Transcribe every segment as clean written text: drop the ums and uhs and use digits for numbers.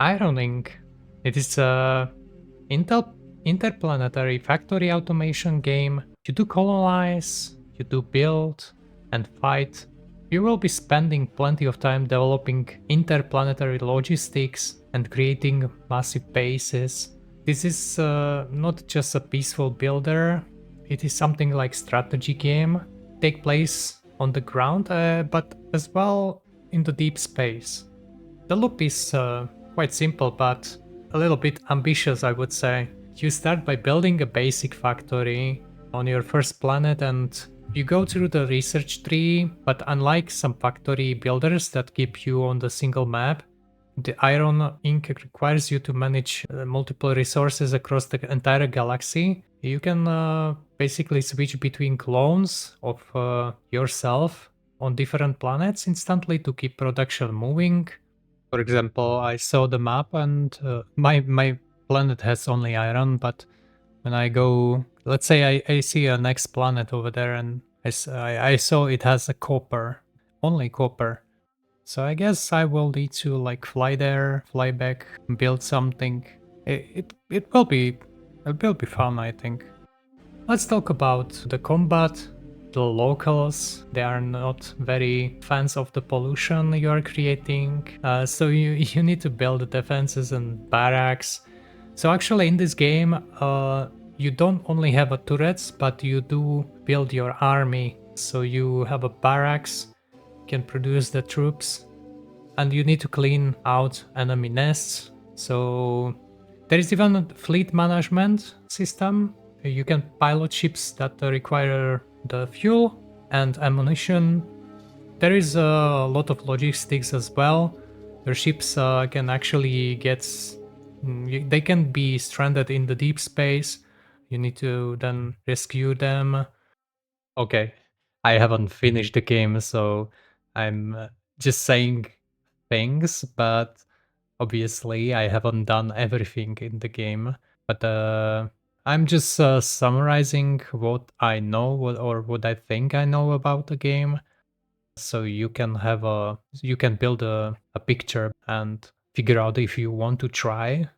ironing. It is a interplanetary factory automation game. You do colonize, you do build and fight. You will be spending plenty of time developing interplanetary logistics and creating massive bases. This is not just a peaceful builder, it is something like strategy game. Take place on the ground, but as well in the deep space. The loop is quite simple, but a little bit ambitious, I would say. You start by building a basic factory on your first planet and you go through the research tree, but unlike some factory builders that keep you on the single map, the Iron Ink requires you to manage multiple resources across the entire galaxy. You can basically switch between clones of yourself on different planets instantly to keep production moving. For example, I saw the map and my planet has only iron, but when I go, let's say I see a next planet over there and I saw it has a copper, only copper. So I guess I will need to like fly there, fly back, build something. It will be fun, I think. Let's talk about the combat. The locals, they are not very fans of the pollution you are creating. So you need to build defenses and barracks. So actually in this game, you don't only have a turrets, but you do build your army. So you have a barracks, can produce the troops, and you need to clean out enemy nests. So there is even a fleet management system. You can pilot ships that require the fuel and ammunition. There is a lot of logistics as well. Your ships can actually they can be stranded in the deep space. You need to then rescue them. Okay, I haven't finished the game, so I'm just saying things, but obviously I haven't done everything in the game. But I'm just summarizing what I know or what I think I know about the game, so you can build a picture and figure out if you want to try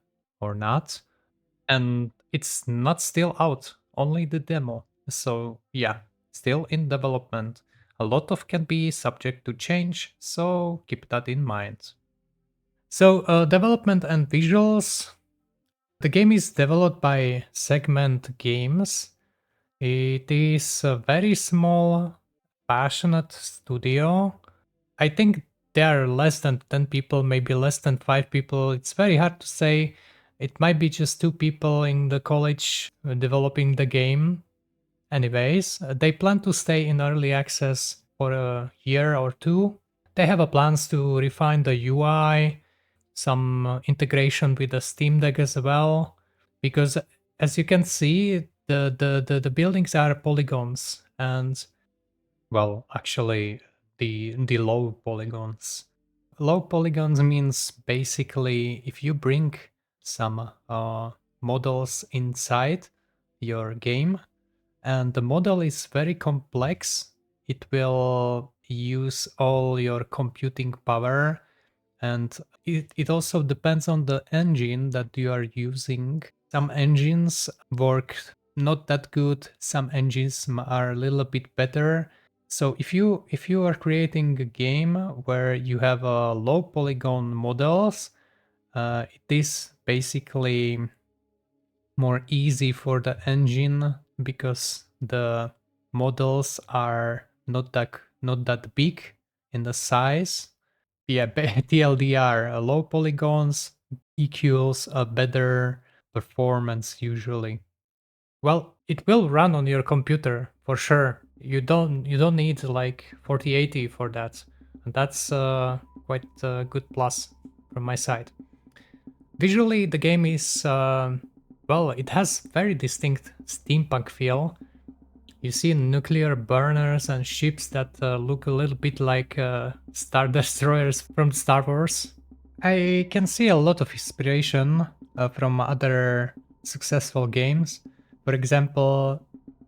or not. And it's not still out, only the demo. So yeah, still in development. A lot of can be subject to change, so keep that in mind. So development and visuals. The game is developed by Segment Games. It is a very small, passionate studio. I think there are less than 10 people, maybe less than 5 people. It's very hard to say. It might be just 2 people in the college developing the game. Anyways, they plan to stay in early access for a year or two. They have a plans to refine the UI, some integration with the Steam Deck as well, because as you can see, the buildings are polygons and well, actually the low polygons. Low polygons means basically if you bring some models inside your game and the model is very complex, it will use all your computing power, and it also depends on the engine that you are using. Some engines work not that good, some engines are a little bit better. So if you are creating a game where you have low polygon models, it is basically more easy for the engine because the models are not that big in the size. Yeah, TLDR, low polygons equals a better performance usually. Well, it will run on your computer for sure. You don't need like 4080 for that. And that's quite a good plus from my side. Visually, the game is well, it has very distinct steampunk feel. You see nuclear burners and ships that look a little bit like Star Destroyers from Star Wars. I can see a lot of inspiration from other successful games. For example,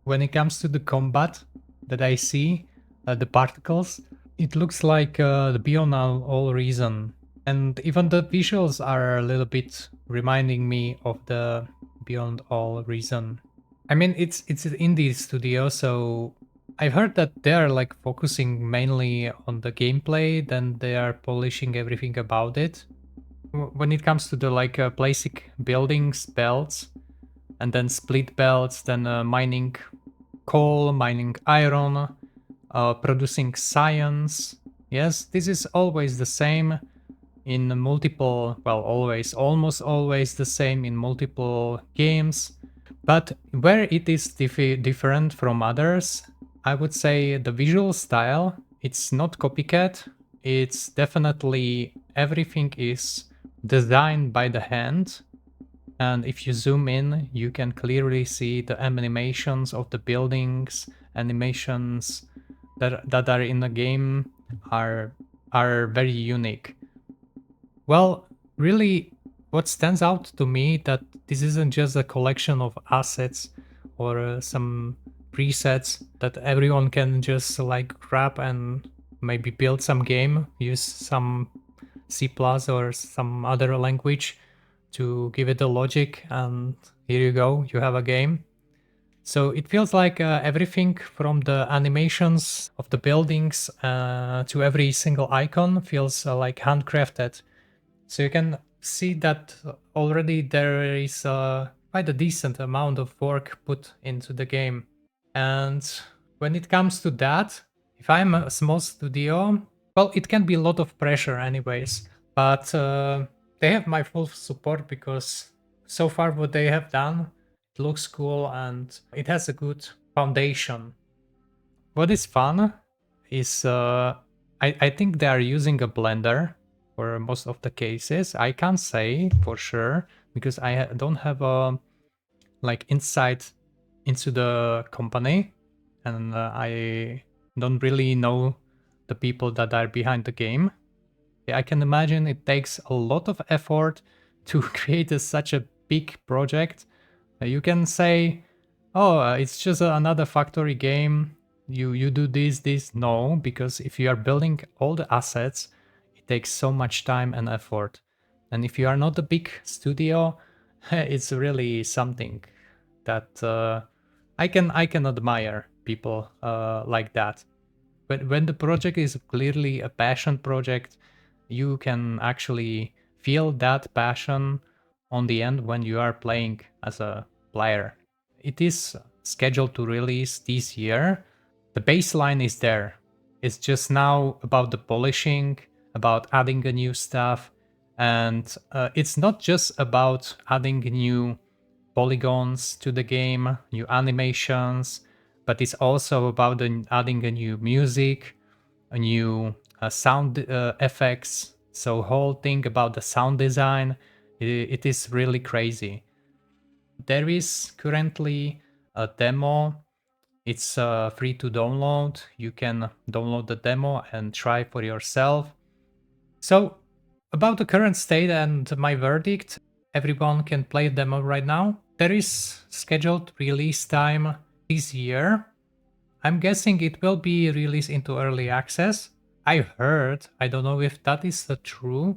when it comes to the combat that I see, the particles, it looks like the Beyond All Reason. And even the visuals are a little bit reminding me of the Beyond All Reason. I mean, it's an indie studio, so I've heard that they're like focusing mainly on the gameplay, then they are polishing everything about it. When it comes to the like basic buildings, belts, and then split belts, then mining coal, mining iron, producing science. Yes, this is always the same in multiple, well, always, almost always the same in multiple games. But where it is different from others, I would say the visual style, it's not copycat, it's definitely everything is designed by the hand. And if you zoom in, you can clearly see the animations of the buildings, animations that are in the game are very unique. Well, really, what stands out to me that this isn't just a collection of assets or some presets that everyone can just like grab and maybe build some game, use some C plus or some other language to give it the logic, and here you go, you have a game. So it feels like everything from the animations of the buildings to every single icon feels like handcrafted. So you can see that already there is quite a decent amount of work put into the game. And when it comes to that, if I'm a small studio, well, it can be a lot of pressure anyways, but they have my full support because so far what they have done, it looks cool and it has a good foundation. What is fun is I think they are using a blender for most of the cases. I can't say for sure because I don't have a like insight into the company, and I don't really know the people that are behind the game. Yeah, I can imagine it takes a lot of effort to create such a big project. You can say, "Oh, it's just another factory game. You do this." No, because if you are building all the assets, it takes so much time and effort. And if you are not a big studio, it's really something that I can admire people like that. But when the project is clearly a passion project, you can actually feel that passion on the end when you are playing as a player. It is scheduled to release this year. The baseline is there. It's just now about the polishing, about adding a new stuff, and it's not just about adding new polygons to the game, new animations, but it's also about adding a new music, a new sound effects. So whole thing about the sound design, it is really crazy. There is currently a demo. It's free to download. You can download the demo and try for yourself. So about the current state and my verdict, everyone can play the demo right now. There is scheduled release time this year. I'm guessing it will be released into early access. I heard, I don't know if that is true,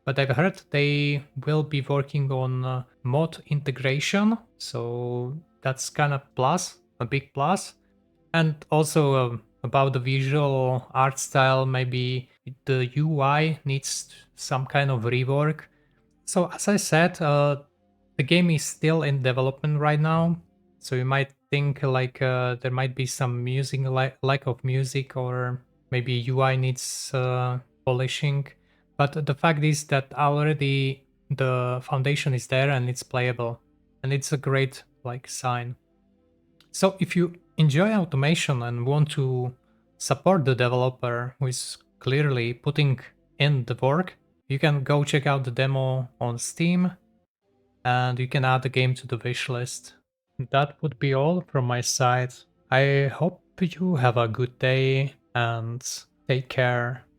but I've heard they will be working on mod integration. So that's kind of plus, a big plus. And also about the visual art style, maybe the UI needs some kind of rework. So as I said, the game is still in development right now. So you might think like there might be some music, lack of music, or maybe UI needs polishing. But the fact is that already the foundation is there and it's playable, and it's a great like sign. So if you enjoy automation and want to support the developer who is clearly putting in the work, you can go check out the demo on Steam and you can add the game to the wish list. That would be all from my side. I hope you have a good day and take care.